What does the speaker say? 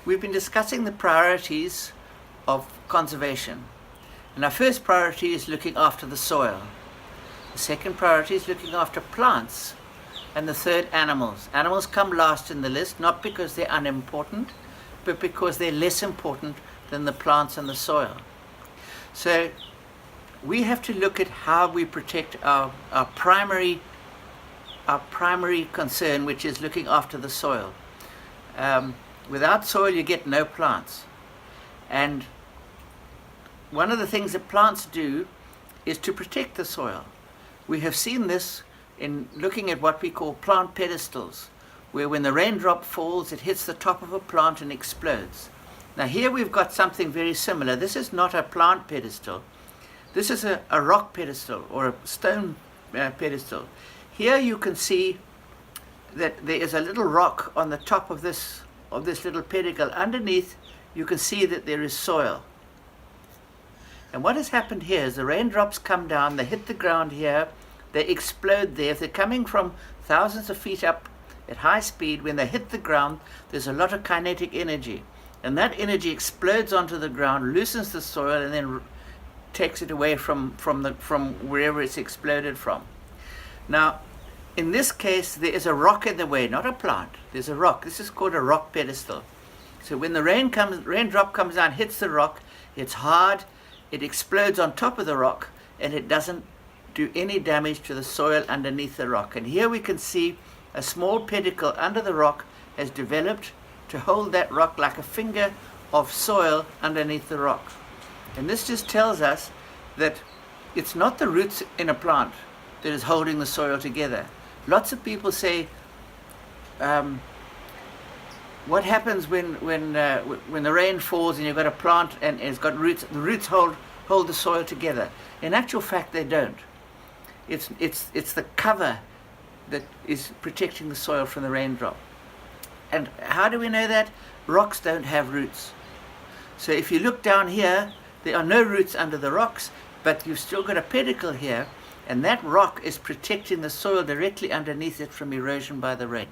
We've been discussing the priorities of conservation. And our first priority is looking after the soil. The second priority is looking after plants. And the third, animals. Animals come last in the list, not because they're unimportant, but because they're less important than the plants and the soil. So we have to look at how we protect our primary concern, which is looking after the soil. Without soil, you get no plants. And one of the things that plants do is to protect the soil. We have seen this in looking at what we call plant pedestals, where when the raindrop falls, it hits the top of a plant and explodes. Now here we've got something very similar. This is not a plant pedestal. This is a rock pedestal or a stone pedestal. Here you can see that there is a little rock on the top of this little pedicle. Underneath you can see that there is soil. And what has happened here is the raindrops come down, they hit the ground here, they explode there. If they're coming from thousands of feet up at high speed, when they hit the ground, there's a lot of kinetic energy. And that energy explodes onto the ground, loosens the soil, and then takes it away from wherever it's exploded from. Now, in this case, there is a rock in the way, not a plant. There's a rock. This is called a rock pedestal. So when the raindrop comes down, hits the rock, it's hard, it explodes on top of the rock, and it doesn't do any damage to the soil underneath the rock. And here we can see a small pedicle under the rock has developed to hold that rock like a finger of soil underneath the rock. And this just tells us that it's not the roots in a plant that is holding the soil together. Lots of people say, what happens when the rain falls and you've got a plant and it's got roots? The roots hold the soil together. In actual fact, they don't. It's the cover that is protecting the soil from the raindrop. And how do we know that? Rocks don't have roots. So if you look down here, there are no roots under the rocks, but you've still got a pedicle here, and that rock is protecting the soil directly underneath it from erosion by the rain.